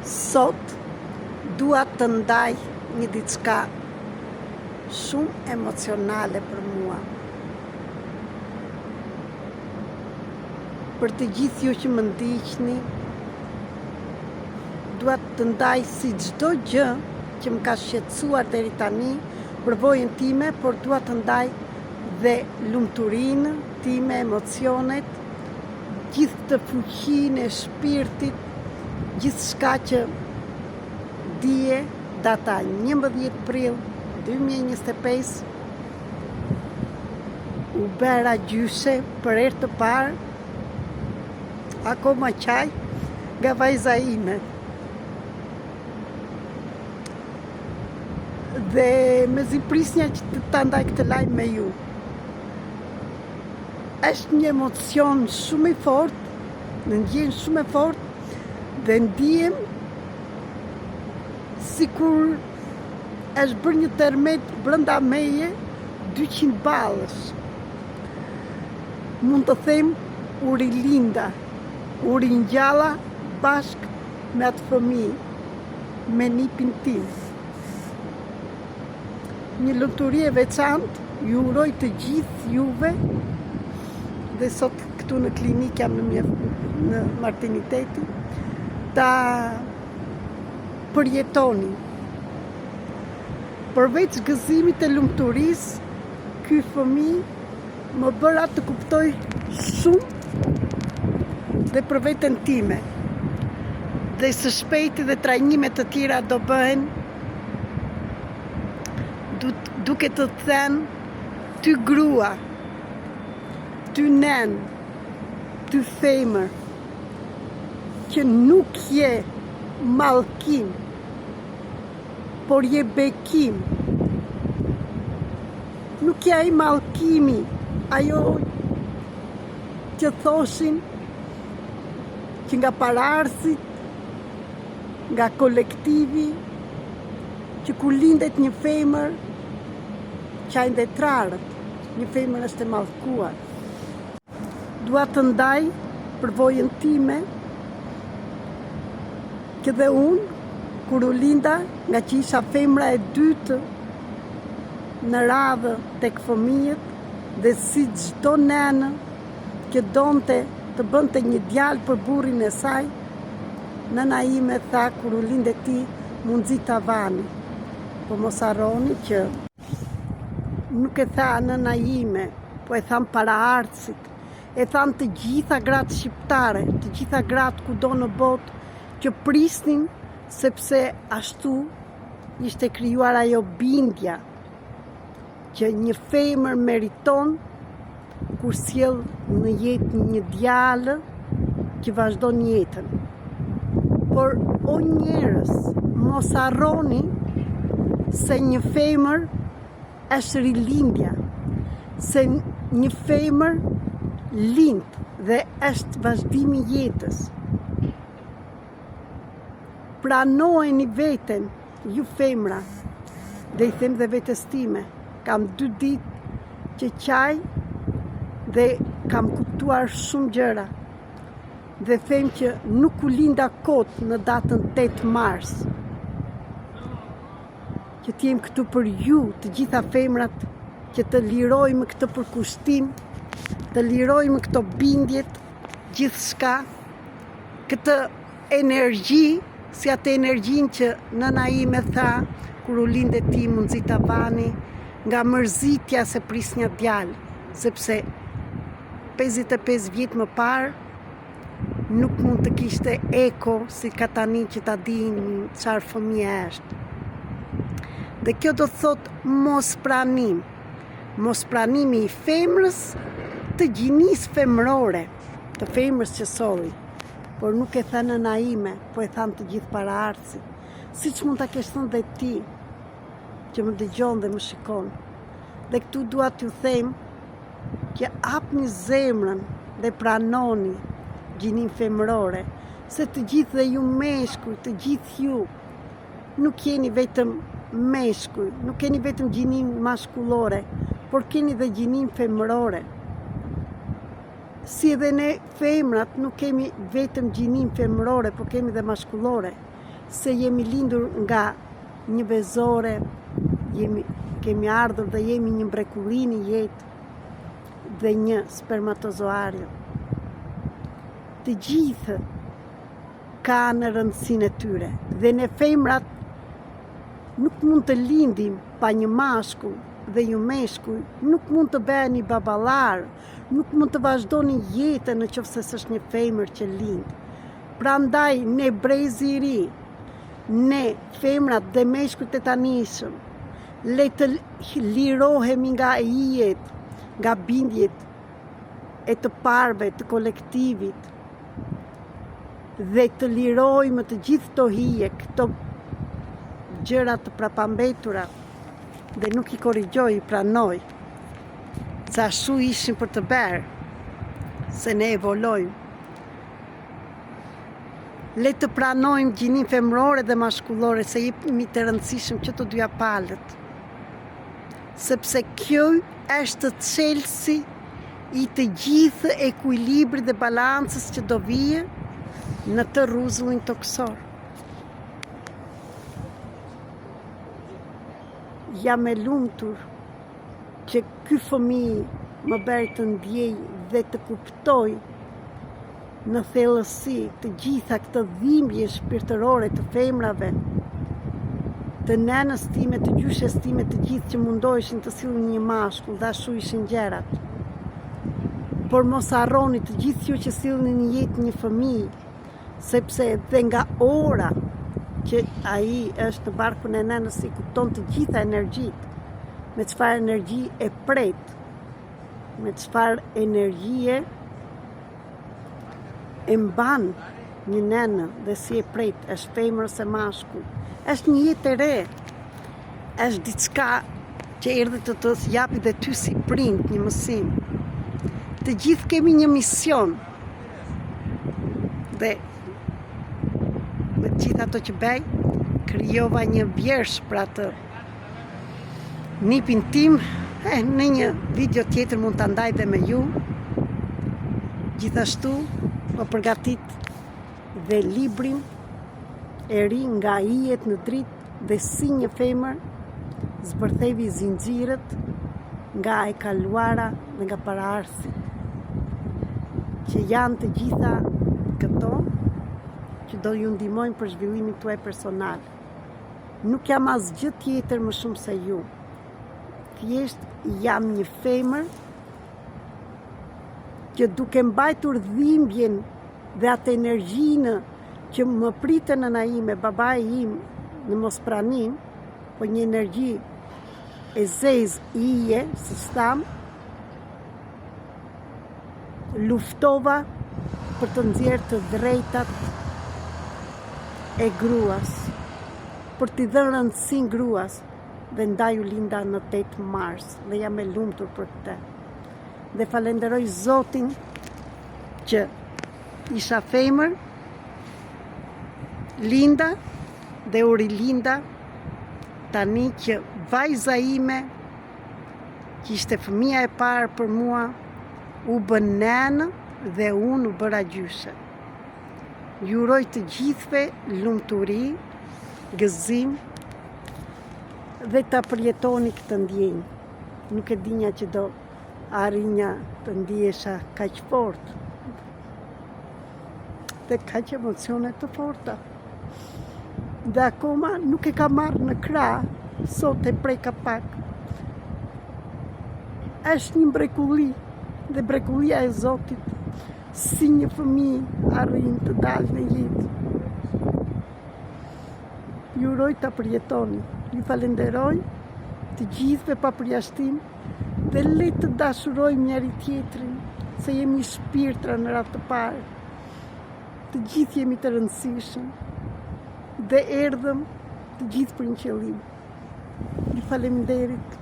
Sot dua të ndaj një diçka shumë emocionale për mua. Për të gjithë ju që më ndiqni, dua të ndaj si çdo gjë që më ka shqetësuar deri tani përvojën time, por dua të ndaj dhe lumturinë time, emocionet, gjithë të fuqinë e shpirtit, gjithë shka që dje, data 11 prill 2025, u bëra gjyshe për herë të parë, akoma qaj nga vajza ime. Dhe me zi prisnja që të ndaj këtë lajmë me ju. Është një emocion shumë i fort, në ndjen shumë e fort, dhe ndihem si kur është bërë një tërmet brënda meje 200 balësh. Mund të them u rilinda, u ringjalla bashk me atë fëmijë, me nipin tim. Një lumturi e veçantë, ju uroj të gjithë juve, dhe sot këtu në klinikë jam në materniteti, ta përjetoni. Përveç gëzimit e lumturisë, ky fëmijë më bëra të kuptoj shumë dhe për veten time. Dhe së shpejti dhe trajnimet të tjera do bëhen duke të thënë ty grua, ty nen, ty femër, që nuk je mallkim, por je bekim. Nuk je ai mallkimi, ajo që thoshin që nga paraardhësit, nga kolektivi, që kur lindet një femër, qajnë dhe trarët, një femër është e mallkuar. Dua të ndaj përvojën time, që dhe unë, kur u linda, nga që isha femra e dytë në radhë tek fëmijët, dhe si çdo nenë që donte të bënte një djalë për burrin e saj, nëna ime tha kur u linde ti mund nxit tavani. Po mos harroni që nuk e tha nëna ime, po e tham paraardhësit, e tham të gjitha gratë shqiptare, të gjitha gratë kudo në botë që prisnin, sepse ashtu ishte krijuar ajo bindja që një femër meriton kur sjell në jetë një djalë që vazhdon jetën. Por o njerëz, mos harroni se një femër është rilindja, se një femër lind dhe është vazhdimi i jetës. Pranojeni veten, ju femra, dhe i them dhe vetes time, kam 2 ditë që qaj dhe kam kuptuar shumë gjëra, dhe them që nuk u linda kot në datën 8 mars, që t'jem këtu për ju, të gjitha femrat, që të lirojmë këtë përkushtim, të lirojmë këto bindjet, gjithë shka, këtë energji, si atë energjin që nëna ime tha, kur u linde ti mund nxit tavani, nga mërzitja se pris një djalë, sepse 55 vjet më parë, nuk mund të kishte eko si ka tani që ta din çfarë fëmijë është. Dhe kjo do të thot mos pranimi i femrës, të gjinisë femrore, të femrës që solli. Por nuk e tha nëna ime, po e thanë të gjithë paraardhësit. Siç mund ta kesh thënë dhe ti, që më dëgjon dhe më shikon. Dhe këtu dua t'ju them që hapni zemrën dhe pranoni gjinin femrore, se të gjithë dhe ju meshkuj, të gjithë ju, nuk jeni vetëm meshkuj, nuk keni vetëm gjinin maskullore, por keni dhe gjinin femrore. Si edhe ne femrat nuk kemi vetëm gjinin femrore, por kemi dhe maskullore. se jemi lindur nga një vezore, kemi ardhur dhe jemi një mrekulli në jetë dhe një spermatozoario. Të gjithë kanë rëndësinë e tyre dhe ne femrat nuk mund të lindim pa një mashkull dhe ju meshkull, nuk mund të bëheni baballar, nuk mund të vazhdoni jetën nëse s'është një femër që lind. Prandaj ne brezi i ri, ne femrat dhe meshkujt e tanishëm, le të lirohemi nga hijet, nga bindjet e të parve, të kolektivit, dhe të lirojmë të gjithë të hije, këto gjëra të prapambetura, dhe nuk i korrigjoj, i pranoj, se ashtu ishin për të bërë, se ne evolojmë. Le të pranojmë gjinin femrore dhe mashkullore, se jemi të rëndësishëm që të dyja palët, sepse kjo është çelësi i të gjithë ekuilibrit dhe balancës që do vijë në të rrezullin toksor. Jam e lumtur që ky fëmijë më bëri të ndjej dhe të kuptoj në thellësi të gjitha këto dhimbje shpirtërore të femrave, të nënës time, të gjyshes time, të gjithë që mundoheshin të sillnin një mashkull, dhe ashtu ishin gjërat. Por mos harroni të gjithë ju që sillni në jetë një fëmijë, sepse dhe nga ora që ai është në barkun e nënës i kupton të gjitha energjitë, me çfarë energji e pret, me çfarë energjie e mban një nënë dhe si e pret, është femër ose mashkull. Është një jetë e re, është diçka që erdhi të të japi dhe ty si prind një mësim. Të gjithë kemi një mision dhe me gjithë ato që bëj, krijova një vjersh për atë nipin tim, në një video tjetër mund të ndaj dhe me ju. Gjithashtu, po përgatit dhe librin e ri nga hijet në dritë dhe si një femër zbërthevi zinxhirët nga e kaluara dhe nga paraardhësit, që janë të gjitha këto që do ju ndihmojnë për zhvillimin tuaj personal. Nuk jam asgjë tjetër më shumë se ju. Thjesht jam një femër që duke mbajtur dhimbjen dhe atë energjinë që më pritën nëna ime, babai im në mospranim, po një energji e zezë ije, si tham, luftova për të nxjerrë të drejtat e gruas, për t'i dhënë rëndësinë gruas, dhe ndaj u linda në 8 mars, dhe jam e lumtur për këtë. Dhe falenderoj Zotin që isha femër, linda dhe u rilinda, tani që vajza ime, që ishte fëmia e parë për mua, u bën nënë dhe unë u bëra gjyshe. Ju uroj të gjithëve lumturi, gëzim dhe ta përjetoni këtë ndjenjë. Nuk e dinja që do arrinja të ndjesha kaq fort dhe kaq emocione të forta. Dhe akoma nuk e ka marrë në krah, sot e preka pak. Është një mrekulli dhe mrekullia e Zotit, si një fëmijë arrin të dalë në jetë. Ju uroj ta përjetoni. Ju falenderoj të gjithëve pa përjashtim dhe le të dashurojmë njëri tjetrin, se jemi shpirtra në radhë të parë. Të gjithë jemi të rëndësishëm dhe erdhëm të gjithë për një qëllim. Ju faleminderit.